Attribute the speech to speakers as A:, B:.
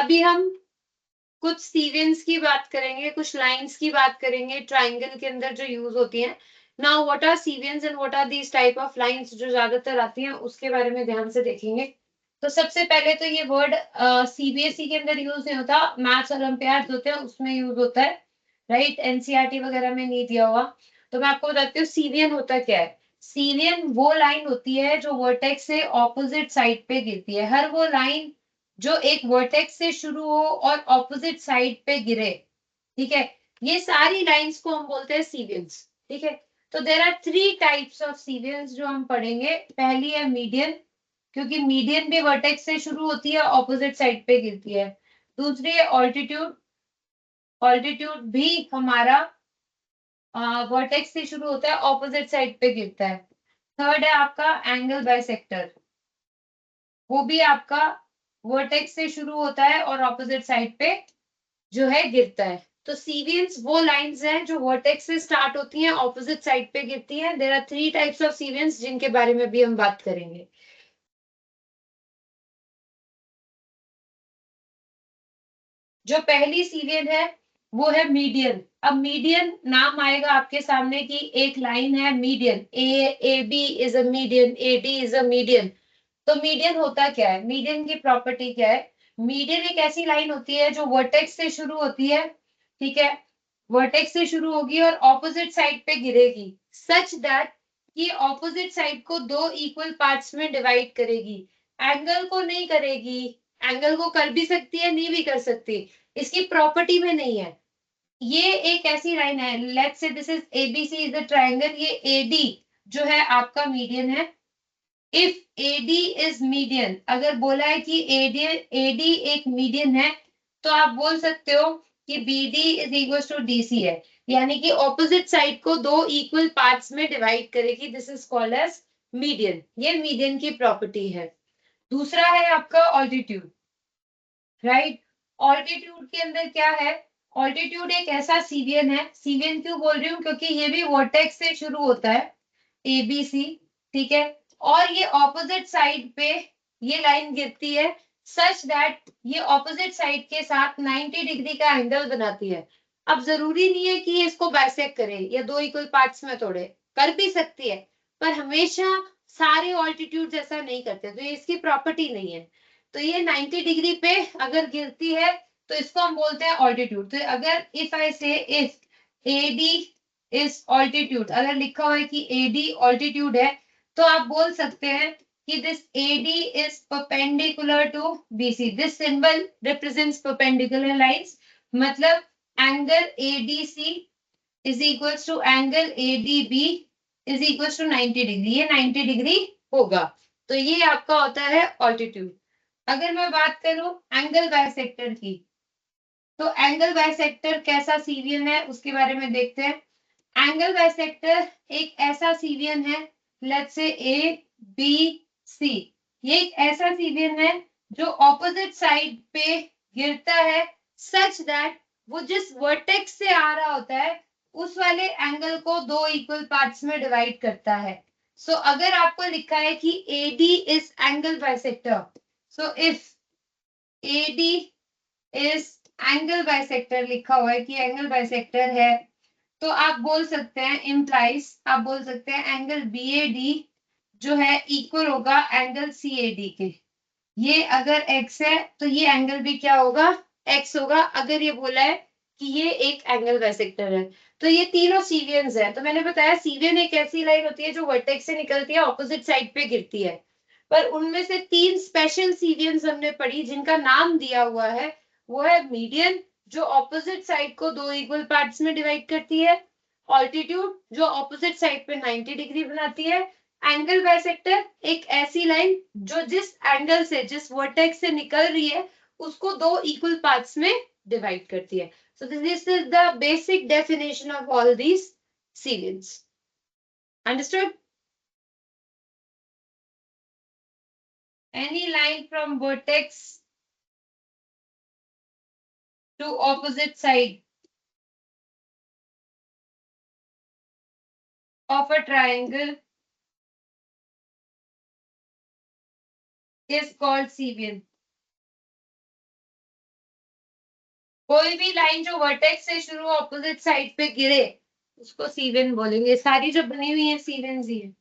A: अभी हम कुछ सीवेंस की बात करेंगे, कुछ लाइंस की बात करेंगे ट्राइंगल के अंदर जो यूज होती हैं। Now what are cevians and what are these type of lines जो ज्यादातर आती हैं, उसके बारे में ध्यान से देखेंगे। तो सबसे पहले तो ये वर्ड सीबीएसई के अंदर यूज नहीं होता, मैथ्स ओलंपियाड होते हैं उसमें यूज होता है, राइट। एनसीईआरटी वगैरह में नहीं दिया हुआ। तो मैं आपको बताती हूँ सीवियन होता क्या है। सीवियन वो लाइन होती है जो वर्टेक्स से ऑपोजिट साइड पे गिरती है। हर वो लाइन जो एक वर्टेक्स से शुरू हो और ऑपोजिट साइड पे गिरे, ठीक है, ये सारी लाइंस को हम बोलते हैं सीवियंस, ठीक है। तो there are three types of cevians जो हम पढ़ेंगे। पहली है मीडियन, क्योंकि मीडियन भी वर्टेक्स से शुरू होती है, ऑपोजिट साइड पे गिरती है। दूसरी है ऑल्टीट्यूड, ऑल्टीट्यूड भी हमारा वर्टेक्स से शुरू होता है, ऑपोजिट साइड पे गिरता है। थर्ड है आपका एंगल बाइसेक्टर, वो भी आपका वर्टेक्स से शुरू होता है और ऑपोजिट साइड पे जो है गिरता है। तो सीवियंस वो लाइंस हैं जो वर्टेक्स से स्टार्ट होती हैं, ऑपोजिट साइड पे गिरती हैं। There are three types of cevians जिनके बारे में भी हम बात करेंगे। जो पहली सीवियन है वो है मीडियन। अब मीडियन नाम आएगा आपके सामने कि एक लाइन है median, A B is a median, A D is a median. तो मीडियन होता क्या है, मीडियन की प्रॉपर्टी क्या है। मीडियन एक ऐसी लाइन होती है जो वर्टेक्स से शुरू होती है, ठीक है, वर्टेक्स से शुरू होगी और ऑपोजिट साइड पे गिरेगी, सच दैट ये ऑपोजिट साइड को दो इक्वल पार्ट्स में डिवाइड करेगी। एंगल को नहीं करेगी, एंगल को कर भी सकती है, नहीं भी कर सकती, इसकी प्रॉपर्टी में नहीं है। ये एक ऐसी लाइन है, let's say this is ABC is a triangle, ये एडी जो है आपका मीडियन है। इफ एडी इज मीडियन, अगर बोला है कि एडी एक मीडियन है, तो आप बोल सकते हो कि BD is equal to DC है, यानी कि ऑपोजिट साइड को दो इक्वल पार्ट्स में डिवाइड करेगी। This is called as median, ये मीडियन की प्रॉपर्टी है। दूसरा है आपका ऑल्टीट्यूड, राइट। ऑल्टीट्यूड के अंदर क्या है, ऑल्टीट्यूड एक ऐसा सीवियन है, सीवियन क्यों बोल रही हूँ, क्योंकि ये भी वर्टेक्स से शुरू होता है, एबीसी, ठीक है, और ये ऑपोजिट साइड पे ये लाइन गिरती है, सच दैट ये ऑपोजिट साइड के साथ 90 डिग्री का एंगल बनाती है। अब जरूरी नहीं है कि ये इसको बाइसेक्ट करे या दो इक्वल पार्ट्स में तोड़े, कर भी सकती है, पर हमेशा सारे ऑल्टीट्यूड ऐसा नहीं करते, तो ये इसकी प्रॉपर्टी नहीं है। तो ये 90 डिग्री पे अगर गिरती है तो इसको हम बोलते हैं ऑल्टीट्यूड। तो अगर इफ आई से इफ एडी इज ऑल्टीट्यूड, अगर लिखा हुआ है कि एडी ऑल्टीट्यूड है, तो आप बोल सकते हैं कि this AD is perpendicular to BC, this symbol represents perpendicular lines, मतलब angle ADC is equals to angle ADB is equals to 90 degree, ये 90 डिग्री होगा। तो ये आपका होता है ऑल्टीट्यूड। अगर मैं बात करूं एंगल बाइसेक्टर की, तो एंगल बाइसेक्टर कैसा सीवियन है उसके बारे में देखते हैं। एंगल बाइसेक्टर एक ऐसा सीवियन है, let's say A B C, ये एक ऐसा सीवियन है जो ऑपोजिट साइड पे गिरता है, सच दैट वो जिस वर्टेक्स से आ रहा होता है उस वाले एंगल को दो इक्वल पार्ट्स में डिवाइड करता है। सो अगर आपको लिखा है कि AD is angle bisector, so if AD is angle bisector, लिखा हुआ है कि एंगल बाइसेक्टर है, तो आप बोल सकते हैं इम्प्लाइज, आप बोल सकते हैं एंगल बी ए डी जो है इक्वल होगा एंगल सी ए डी के। ये अगर x है तो ये एंगल भी क्या होगा, x होगा, अगर ये बोला है कि ये एक एंगल बाइसेक्टर है। तो ये तीनों सीवियंस है। तो मैंने बताया सीवियन एक ऐसी लाइन होती है जो वर्टेक्स से निकलती है, ऑपोजिट साइड पे गिरती है, पर उनमें से तीन स्पेशल सीवियंस हमने पढ़ी जिनका नाम दिया हुआ है। वो है मीडियन जो ऑपोजिट साइड को दो इक्वल पार्ट्स में डिवाइड करती है, ऑल्टीट्यूड जो ऑपोजिट साइड पे 90 डिग्री बनाती है, एंगल बाइसेक्टर एक ऐसी लाइन जो जिस एंगल से, जिस वर्टेक्स से निकल रही है उसको दो इक्वल पार्ट्स में डिवाइड करती है। So this is the basic definition of all these cevians. Understood? Any line from vertex to opposite side of a triangle is called Sevian. कोई भी लाइन जो वर्टेक्स से शुरू ऑपोजिट साइड पे गिरे उसको सीवेन बोलेंगे। सारी जो बनी हुई है सीवेंस ही है।